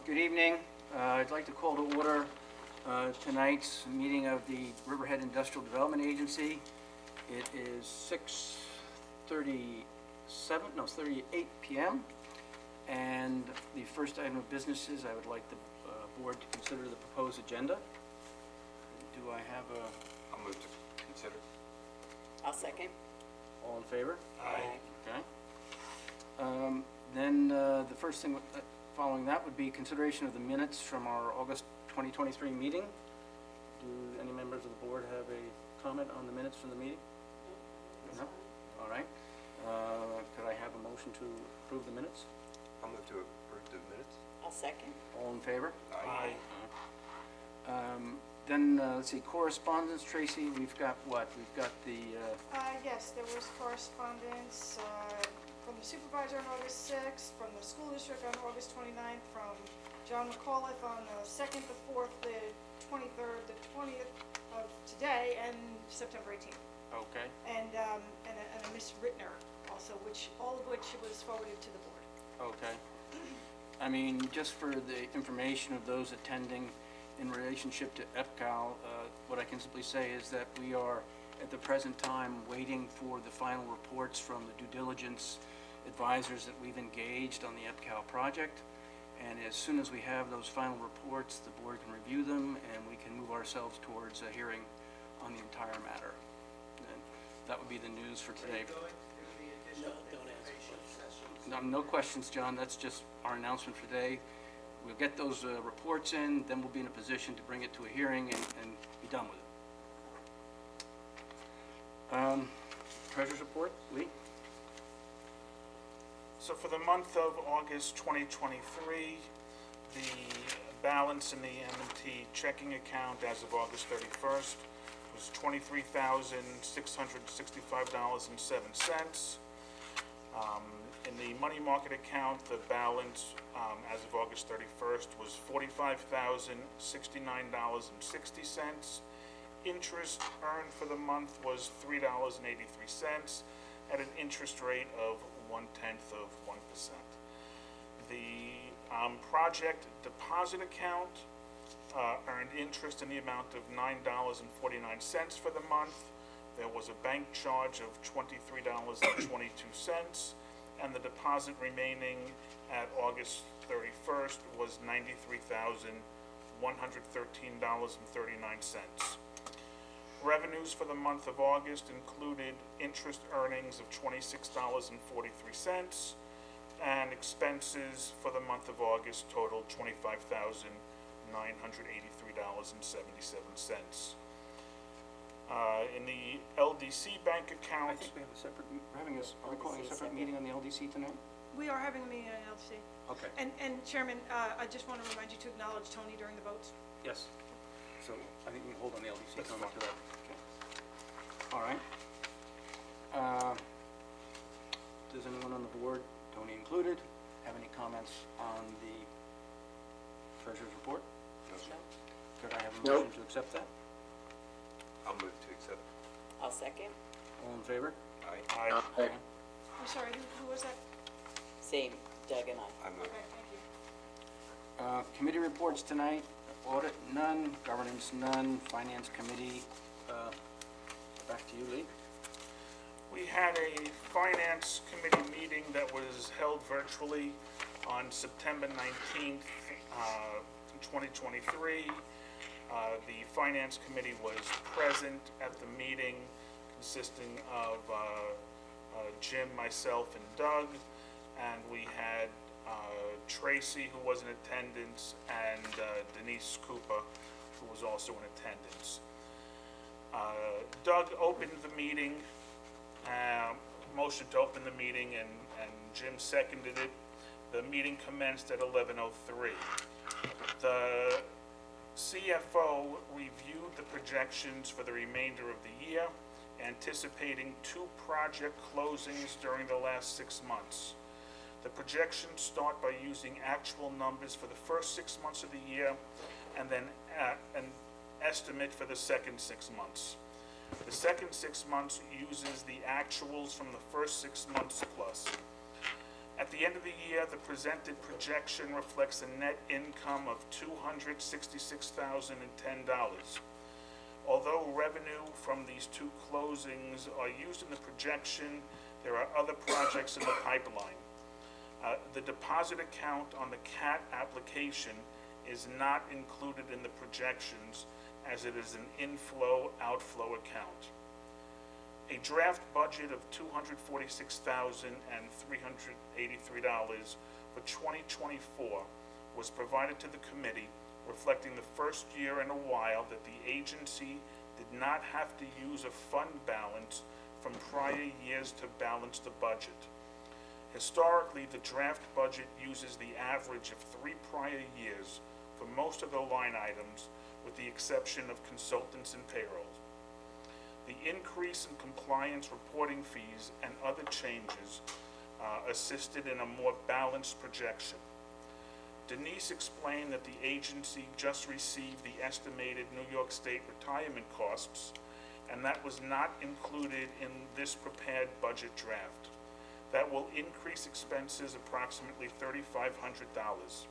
Good evening. I'd like to call to order tonight's meeting of the Riverhead Industrial Development Agency. It is 6:38 p.m. And the first item of business is I would like the board to consider the proposed agenda. Do I have a... I'll move to consider. I'll second. All in favor? Aye. Okay. Then the first thing following that would be consideration of the minutes from our August 2023 meeting. Do any members of the board have a comment on the minutes from the meeting? No? All right. Could I have a motion to approve the minutes? I'll move to approve the minutes. I'll second. All in favor? Aye. Then, let's see, correspondence, Tracy, we've got what? We've got the, Yes, there was correspondence from the supervisor on August 6th, from the school district on August 29th, from John McAuliffe on the 2nd, the 4th, the 23rd, the 20th of today, and September 18th. okay. And a Miss Rittner also, all of which was forwarded to the board. Okay. I mean, just for the information of those attending in relationship to EPCAL, what I can simply say is that we are, at the present time, waiting for the final reports from the due diligence advisors that we've engaged on the EPCAL project. And as soon as we have those final reports, the board can review them and we can move ourselves towards a hearing on the entire matter. And that would be the news for today. No questions, John. That's just our announcement for today. We'll get those reports in, then we'll be in a position to bring it to a hearing and be done with it. Treasurer's report, Lee? So for the month of August 2023, the balance in the M&T checking account as of August 31st was $23,665.07. In the money market account, the balance as of August 31st was $45,069.60. Interest earned for the month was $3.83 at an interest rate of 0.1%. The project deposit account earned interest in the amount of $9.49 for the month. There was a bank charge of $23.22, and the deposit remaining at August 31st was $93,113.39. Revenues for the month of August included interest earnings of $26.43, and expenses for the month of August totaled $25,983.77. In the LDC bank I account, think we have a separate, are we calling a separate meeting on the LDC tonight? We are having a meeting on LC. Okay, And Chairman, I just want to remind you to acknowledge Tony during the votes. yes. So I think we can hold on the LDC That's comment to fine. that. Okay. All right. Does anyone on the board, Tony included, have any comments on the treasurer's report? No, sir. Could I have a No. motion to accept that? I'll move to accept. I'll second. All in favor? Aye. Okay. I'm sorry, who was that? Same, Doug and I. I move. Okay, thank you. Committee reports tonight, audit none, governance none, finance committee, back to you, Lee. we had a finance committee meeting that was held virtually on September 19th, 2023. The finance committee was present at the meeting, consisting of Jim, myself, and Doug, and we had Tracy, who was in attendance, and Denise Cooper, who was also in attendance. Doug opened the meeting, motion to open the meeting, and Jim seconded it. The meeting commenced at 11:03. The CFO reviewed the projections for the remainder of the year, anticipating 2 project closings during the last 6 months. The projections start by using actual numbers for the first 6 months of the year and then an estimate for the second 6 months. The second 6 months uses the actuals from the first 6 months plus. At the end of the year, the presented projection reflects a net income of $266,010. Although revenue from these two closings are used in the projection, there are other projects in the pipeline. The deposit account on the CAT application is not included in the projections as it is an inflow-outflow account. A draft budget of $246,383 for 2024 was provided to the committee, reflecting the first year in a while that the agency did not have to use a fund balance from prior years to balance the budget. Historically, the draft budget uses the average of 3 prior years for most of the line items, with the exception of consultants and payroll. The increase in compliance reporting fees and other changes assisted in a more balanced projection. Denise explained that the agency just received the estimated New York State retirement costs, and that was not included in this prepared budget draft. That will increase expenses approximately $3,500.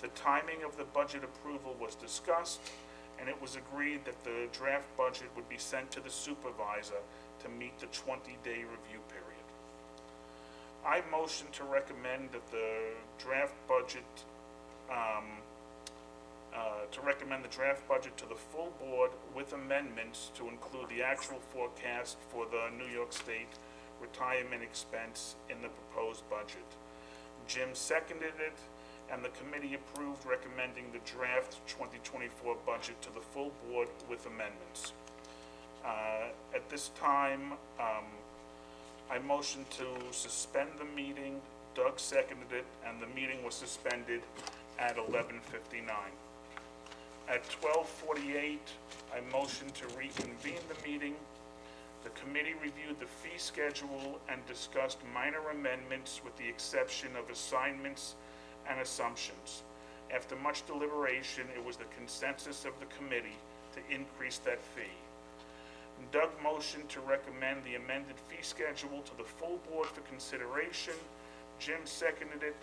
The timing of the budget approval was discussed, and it was agreed that the draft budget would be sent to the supervisor to meet the 20-day review period. I motion to recommend that the draft budget, to the full board with amendments to include the actual forecast for the New York State retirement expense in the proposed budget. Jim seconded it, and the committee approved recommending the draft 2024 budget to the full board with amendments. At this time, I motion to suspend the meeting. Doug seconded it, and the meeting was suspended at 11:59. At 12:48, I motion to reconvene the meeting. The committee reviewed the fee schedule and discussed minor amendments with the exception of assignments and assumptions. After much deliberation, it was the consensus of the committee to increase that fee. Doug motioned to recommend the amended fee schedule to the full board for consideration. Jim seconded it,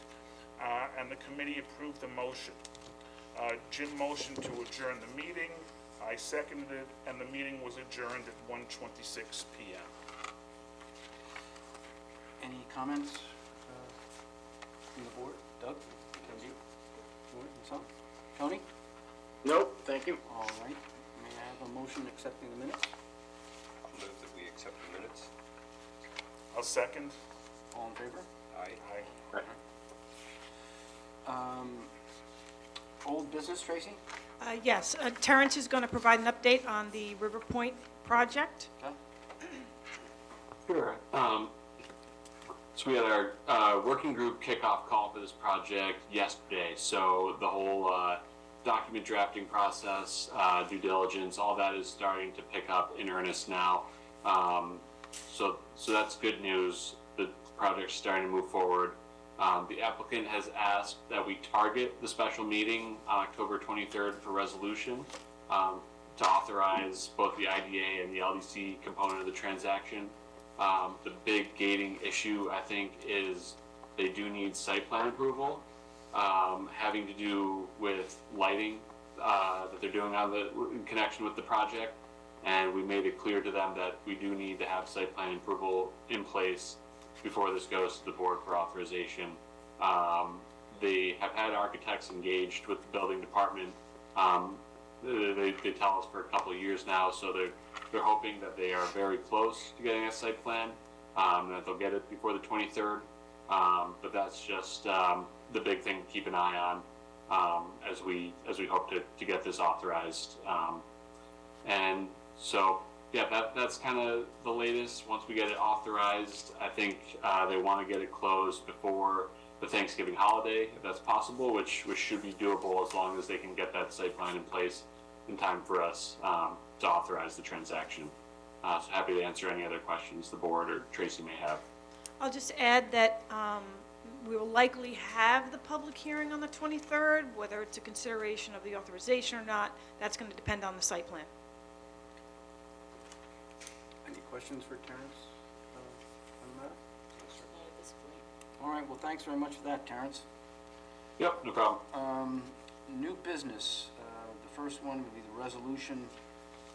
and the committee approved the motion. Jim motioned to adjourn the meeting. I seconded it, and the meeting was adjourned at 1:26 p.m. Any comments from the board? Doug? Can you? Board, something? Tony? Nope, thank you. All right. May I have a motion accepting the minutes? I'll move that we accept the minutes. I'll second. All in favor? Aye. Aye. Old business, Tracy? Yes, Terrence is going to provide an update on the River Point project. Okay. Sure. So we had our working group kickoff call for this project yesterday. So the whole document drafting process, due diligence, all that is starting to pick up in earnest now. So that's good news. The project's starting to move forward. The applicant has asked that we target the special meeting on October 23rd for resolution to authorize both the IDA and the LDC component of the transaction. The big gating issue, I think, is they do need site plan approval, having to do with lighting that they're doing in connection with the project. And we made it clear to them that we do need to have site plan approval in place before this goes to the board for authorization. They have had architects engaged with the building department. They tell us for a couple of years now, so they're hoping that they are very close to getting a site plan, that they'll get it before the 23rd. But that's just the big thing to keep an eye on as we hope to get this authorized. And so, yeah, that's kind of the latest. Once we get it authorized, I think they want to get it closed before the Thanksgiving holiday, if that's possible, which should be doable as long as they can get that site plan in place in time for us to authorize the transaction. So happy to answer any other questions the board or Tracy may have. I'll just add that we will likely have the public hearing on the 23rd, whether it's a consideration of the authorization or not. That's going to depend on the site plan. Any questions for Terrence on the matter? Not at this point. All right, well, thanks very much for that, Terrence. Yep, no problem. New business, the first one would be the resolution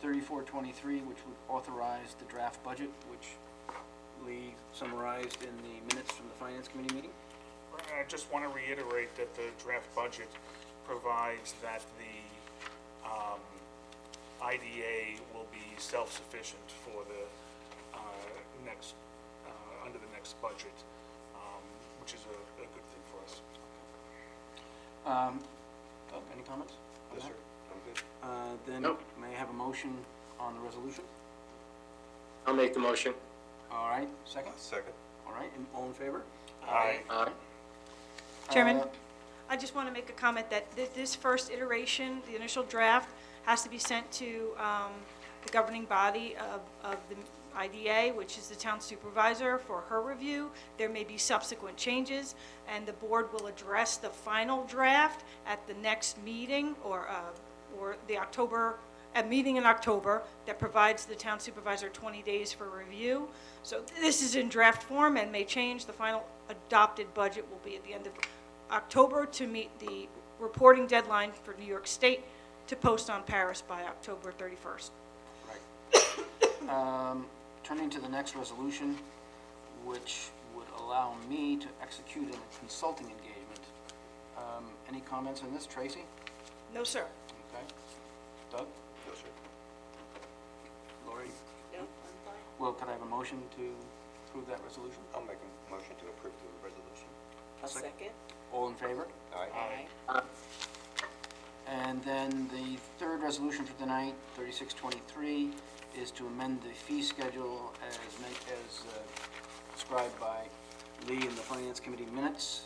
3423, which would authorize the draft budget, which Lee summarized in the minutes from the Finance Committee meeting. I just want to reiterate that the draft budget provides that the IDA will be self-sufficient for the next, under the next budget, which is a good thing for us. Doug, any comments? on Yes, that? sir, I'm good. Then Nope. may I have a motion on the resolution? I'll make the motion. All right, second? Second? All right, and all in favor? Aye. Aye. Chairman? Uh, I just want to make a comment that this first iteration, the initial draft, has to be sent to the governing body of the IDA, which is the town supervisor, for her review. There may be subsequent changes, and the board will address the final draft at the next meeting, or the October, a meeting in October that provides the town supervisor 20 days for review. So this is in draft form and may change. The final adopted budget will be at the end of October to meet the reporting deadline for New York State to post on Paris by October 31st. Turning to the next resolution, which would allow me to execute a consulting engagement. Any comments on this, Tracy? No, sir. Okay. Doug? No, sir. Lori? No, I'm fine. Well, could I have a motion to approve that resolution? I'll make a motion to approve the resolution. I'll Second. second. All in favor? Aye. Aye. And then the third resolution for tonight, 3623, is to amend the fee schedule as described by Lee in the Finance Committee minutes.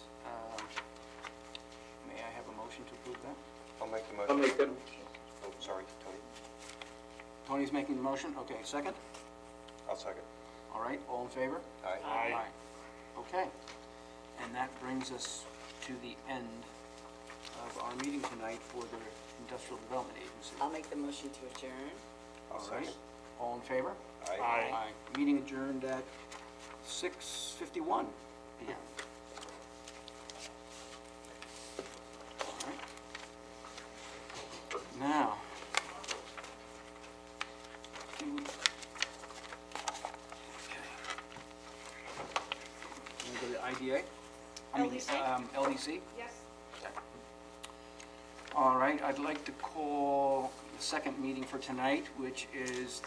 May I have a motion to approve that? I'll make the I'll motion. make the, Oh, sorry, Tony. Tony's making the motion, okay, second? I'll second. All right, all in favor? Aye. Aye. Okay, and that brings us to the end of our meeting tonight for the Industrial Development Agency. I'll make the motion to adjourn. I'll All right, second. all in favor? Aye. Meeting adjourned at 6:51 PM. All right. Now, do, okay. Want to go to IDA? LDC? LDC? Yes. All right, I'd like to call the second meeting for tonight, which is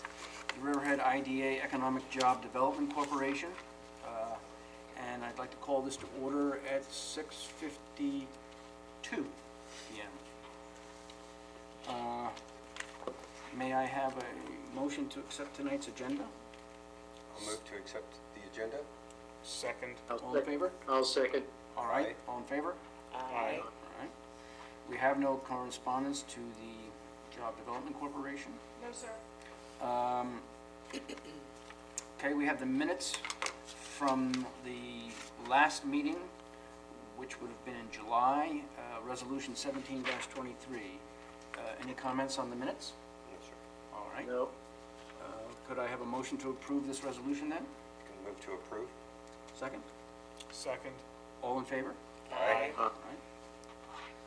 the Riverhead IDA Economic Job Development Corporation. And I'd like to call this to order at 6:52 PM. May I have a motion to accept tonight's agenda? I'll move to accept the agenda. Second. All in favor? I'll second. All right, Aye. all in favor? Aye. All right. We have no correspondence to the Job Development Corporation. No, sir. Okay, we have the minutes from the last meeting, which would have been in July, Resolution 17-23. Any comments on the minutes? No, sir. All right. No. Could I have a motion to approve this resolution then? Can move to approve. Second? Second. All in favor? Aye. All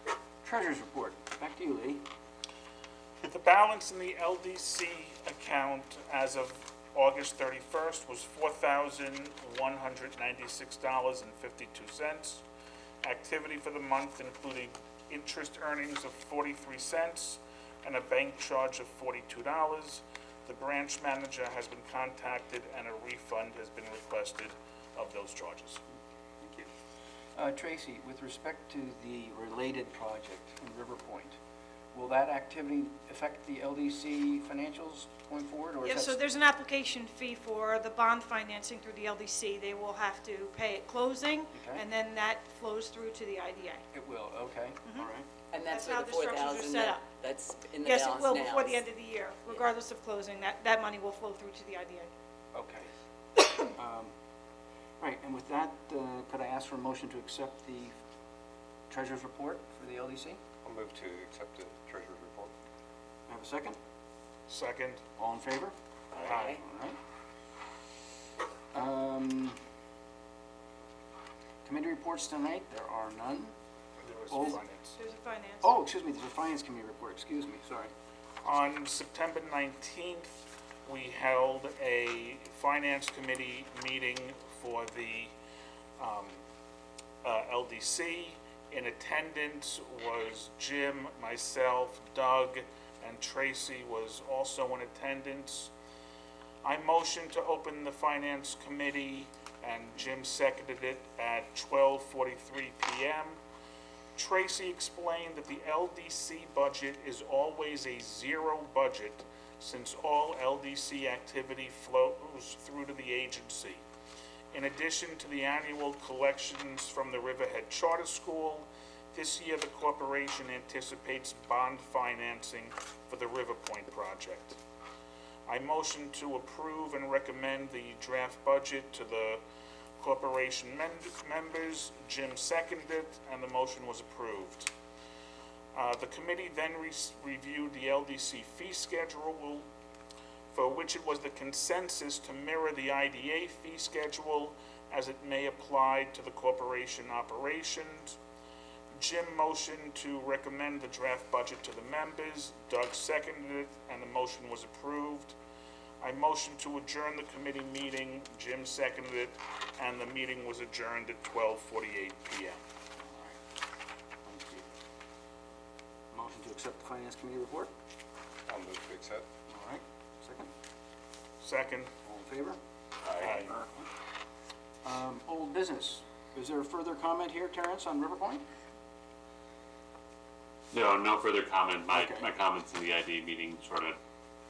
right. Treasurer's report. Back to you, Lee. The balance in the LDC account as of August 31st was $4,196.52. Activity for the month including interest earnings of 43 cents and a bank charge of $42. The branch manager has been contacted and a refund has been requested of those charges. Thank you. Tracy, with respect to the related project in River Point, will that activity affect the LDC financials going forward, or is Yeah, that... so there's an application fee for the bond financing through the LDC. They will have to pay at closing, Okay. and then that flows through to the IDA. It will, okay, all right. And that's That's how for the the structures are 4,000 set up. that's in the Yes, balance it now. will before the end of the year, regardless of closing. That money will flow through to the IDA. Okay. Right, and with that, could I ask for a motion to accept the treasurer's report for the LDC? I'll move to accept the treasurer's report. Have a second? Second. All in favor? Aye. All right. Committee reports tonight, there are none. There was Oh. finance. There's a finance. Oh, excuse me, there's a Finance Committee report, excuse me, sorry. On September 19th, we held a Finance Committee meeting for the LDC. In attendance was Jim, myself, Doug, and Tracy was also in attendance. I motioned to open the Finance Committee, and Jim seconded it at 12:43 p.m. Tracy explained that the LDC budget is always a zero budget since all LDC activity flows through to the agency. In addition to the annual collections from the Riverhead Charter School, this year the corporation anticipates bond financing for the River Point project. I motion to approve and recommend the draft budget to the corporation members. Jim seconded, and the motion was approved. The committee then reviewed the LDC fee schedule, for which it was the consensus to mirror the IDA fee schedule as it may apply to the corporation operations. Jim motioned to recommend the draft budget to the members. Doug seconded it, and the motion was approved. I motioned to adjourn the committee meeting. Jim seconded it, and the meeting was adjourned at 12:48 p.m. Thank you. Motion to accept the Finance Committee report, I'll move to accept. all right, second, Second. all in favor? Aye. Old business, is there a further comment here, Terrence, on River Point? No, no further comment. Okay. My comments in the IDA meeting sort of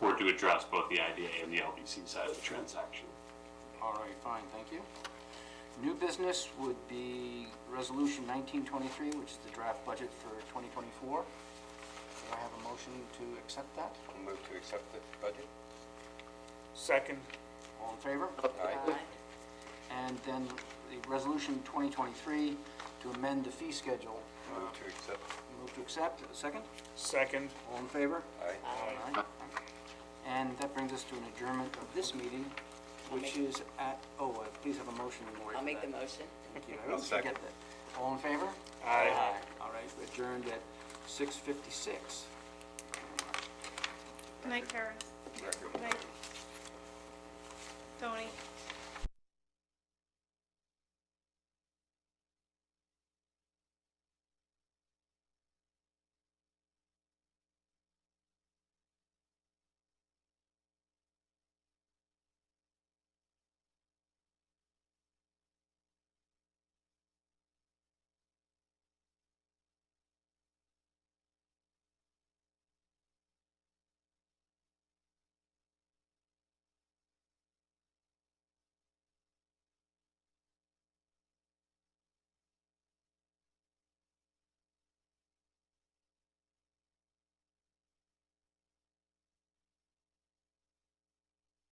were to address both the IDA and the LDC side of the transaction. All right, fine, thank you. New business would be Resolution 1923, which is the draft budget for 2024. Do I have a motion to accept that? I'll move to accept the budget. Second. All in favor? Aye. And then the Resolution 2023 to amend the fee schedule. Move to accept. Move to accept, second? Second. All in favor? Aye. Aye. And that brings us to an adjournment of this meeting, which is at, please have a motion in order I'll for make the that. motion. Thank you. I I'll always forget second. that. All in favor? Aye. All right, we're adjourned at 6:56. Good night, Karen. Record. Good night. Tony.